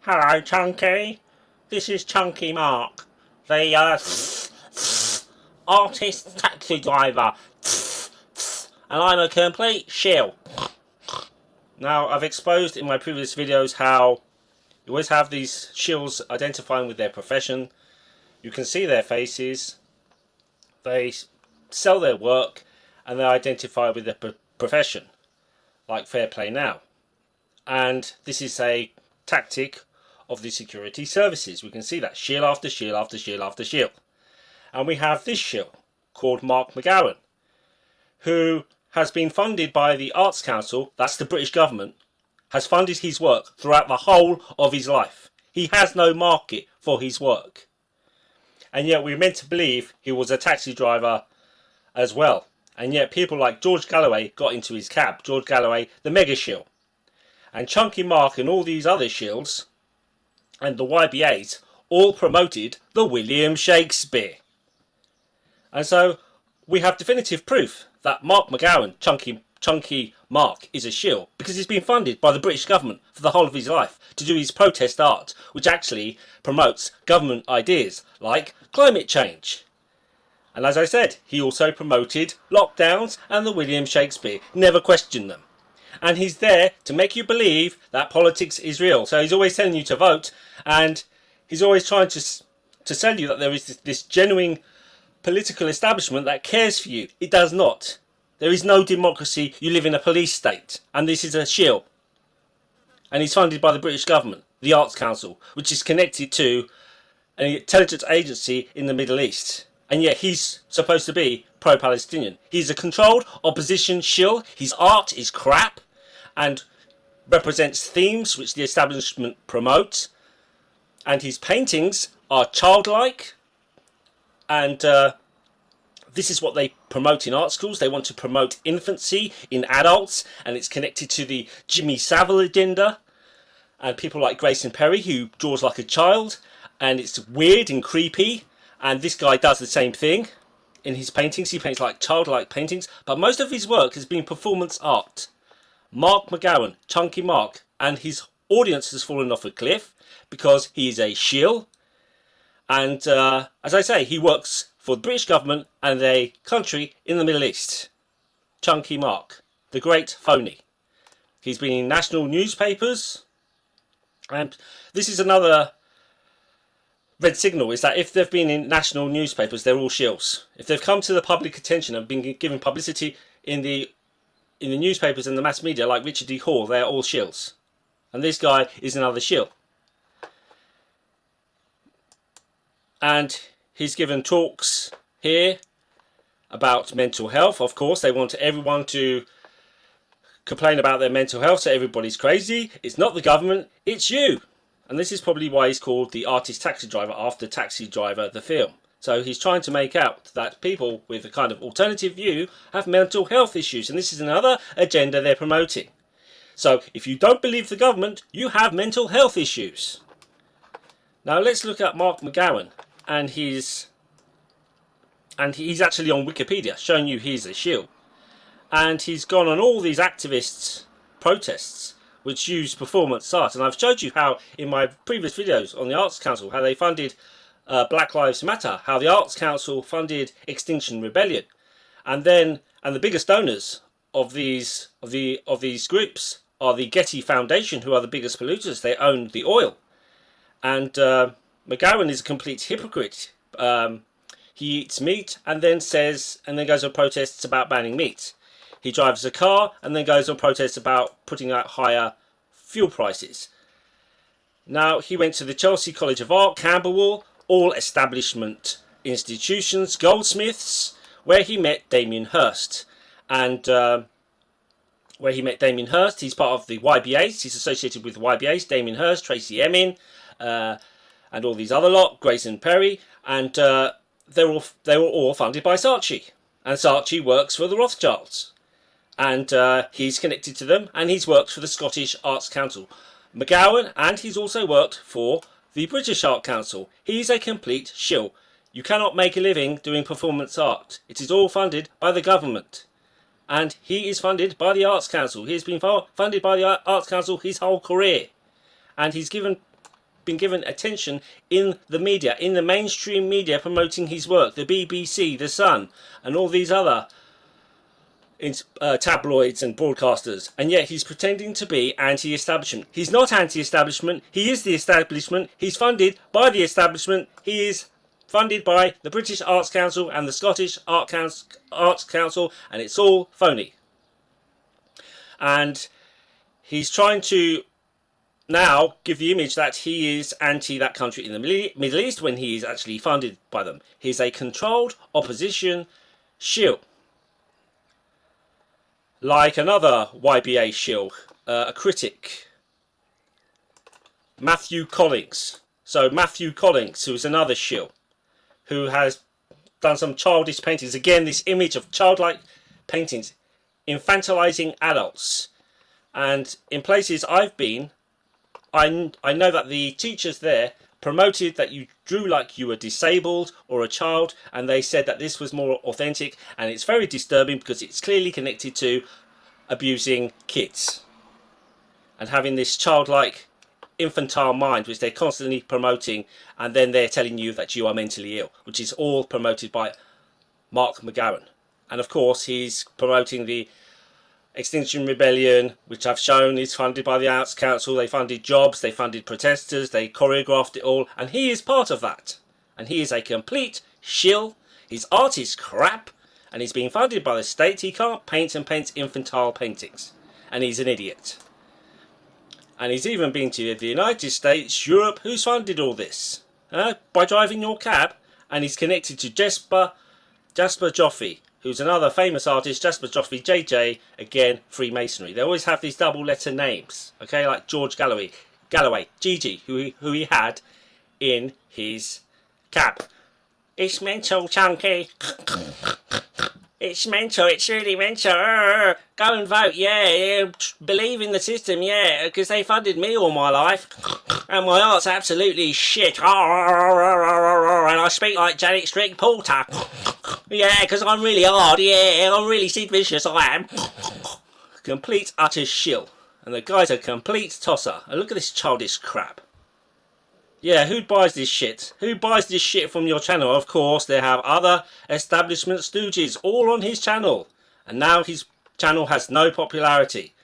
Hello, Chunky. This is ChunkyMark, the artist taxi driver, and I'm a complete shill. Now, I've exposed in my previous videos how you always have these shills identifying with their profession. You can see their faces, they sell their work, and they identify with their profession, like Fair Play Now. And this is a tactic of the security services. We can see that shill after shill after shill after shill. And we have this shill called Mark McGowan, who has been funded by the Arts Council, that's the British government, has funded his work throughout the whole of his life. He has no market for his work. And yet we're meant to believe he was a taxi driver as well. And yet people like George Galloway got into his cab. George Galloway, the mega shill. And ChunkyMark and all these other shills and the YBAs all promoted the William Shakespeare. And so we have definitive proof that Mark McGowan, ChunkyMark, is a shill because he's been funded by the British government for the whole of his life to do his protest art, which actually promotes government ideas like climate change. And as I said, he also promoted lockdowns and the William Shakespeare, never questioned them. And he's there to make you believe that politics is real. So he's always telling you to vote, and he's always trying to sell you that there is this genuine political establishment that cares for you. It does not. There is no democracy. You live in a police state, and this is a shill. And he's funded by the British government, the Arts Council, which is connected to an intelligence agency in the Middle East. And yet he's supposed to be pro-Palestinian. He's a controlled opposition shill. His art is crap and represents themes which the establishment promotes. And his paintings are childlike. And this is what they promote in art schools. They want to promote infancy in adults. And it's connected to the Jimmy Savile agenda. And people like Grayson Perry, who draws like a child. And it's weird and creepy. And this guy does the same thing in his paintings. He paints like childlike paintings, but most of his work has been performance art. Mark McGowan, ChunkyMark, and his audience has fallen off a cliff because he is a shill. And as I say, he works for the British government and a country in the Middle East. ChunkyMark, the great phony. He's been in national newspapers. And this is another red signal, is that if they've been in national newspapers, they're all shills. If they've come to the public attention and been given publicity in the newspapers and the mass media, like Richard D. Hall, they're all shills. And this guy is another shill. And he's given talks here about mental health. Of course, they want everyone to complain about their mental health, so everybody's crazy. It's not the government, it's you. And this is probably why he's called the artist taxi driver, after Taxi Driver the film. So he's trying to make out that people with a kind of alternative view have mental health issues. And this is another agenda they're promoting. So if you don't believe the government, you have mental health issues. Now let's look at Mark McGowan. And he's actually on Wikipedia, showing you he's a shill. And he's gone on all these activists' protests which use performance art. And I've showed you how, in my previous videos on the Arts Council, how they funded Black Lives Matter, how the Arts Council funded Extinction Rebellion. And the biggest donors of these groups are the Getty Foundation, who are the biggest polluters. They own the oil. And McGowan is a complete hypocrite. He eats meat and then goes on protests about banning meat. He drives a car and then goes on protests about putting out higher fuel prices. Now, he went to the Chelsea College of Art, Camberwell, all establishment institutions, Goldsmiths, where he met Damien Hirst. And he's part of the YBAs. He's associated with YBAs, Damien Hirst, Tracy Emin, and all these other lot, Grayson Perry. And they were all funded by Saatchi. And Saatchi works for the Rothschilds. And he's connected to them, and he's worked for the Scottish Arts Council. McGowan, and he's also worked for the British Art Council. He's a complete shill. You cannot make a living doing performance art. It is all funded by the government. And he is funded by the Arts Council. He has been funded by the Arts Council his whole career. And he's given been given attention in the media, in the mainstream media, promoting his work, the BBC, the Sun, and all these other tabloids and broadcasters, and yet he's pretending to be anti-establishment. He's not anti-establishment, he is the establishment. He's funded by the establishment. He is funded by the British Arts Council and the Scottish Arts Council, and it's all phony. And he's trying to now give the image that he is anti that country in the Middle East when he is actually funded by them. He's a controlled opposition shill. Like another YBA shill, a critic, Matthew Collings. So Matthew Collings, who is another shill, who has done some childish paintings. Again, this image of childlike paintings, infantilizing adults. And in places I've been, I know that the teachers there promoted that you drew like you were disabled or a child, and they said that this was more authentic, and it's very disturbing because it's clearly connected to abusing kids and having this childlike infantile mind which they're constantly promoting, and then they're telling you that you are mentally ill, which is all promoted by Mark McGowan. And of course he's promoting the Extinction Rebellion, which I've shown is funded by the Arts Council. They funded jobs, they funded protesters, they choreographed it all, and he is part of that. And he is a complete shill. His art is crap, and he's being funded by the state. He can't paint and paints infantile paintings, and he's an idiot. And he's even been to the United States, Europe. Who's funded all this? By driving your cab. And he's connected to Jasper Joffrey, who's another famous artist, Jasper Joffrey, JJ, again, Freemasonry. They always have these double letter names, okay, like George Galloway, Gigi, who he had in his cab. It's mental, Chunky. It's mental, it's really mental. Go and vote, yeah. Believe in the system, yeah, because they funded me all my life. And my art's absolutely shit. And I speak like Janet Strick Porter. Yeah, because I'm really hard, yeah. I'm really Sid Vicious, I am. Complete utter shill. And the guy's a complete tosser. And look at this childish crap. Yeah, who buys this shit? Who buys this shit from your channel? Of course, they have other establishment stooges all on his channel. And now his channel has no popularity.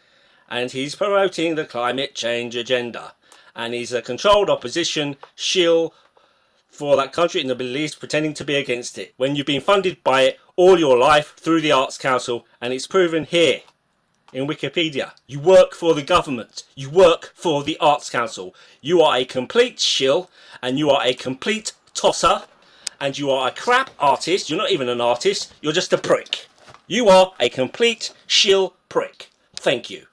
And he's promoting the climate change agenda. And he's a controlled opposition shill for that country in the Middle East, pretending to be against it, when you've been funded by it all your life through the Arts Council. And it's proven here in Wikipedia. You work for the government. You work for the Arts Council. You are a complete shill, and you are a complete tosser, and you are a crap artist. You're not even an artist. You're just a prick. You are a complete shill prick. Thank you.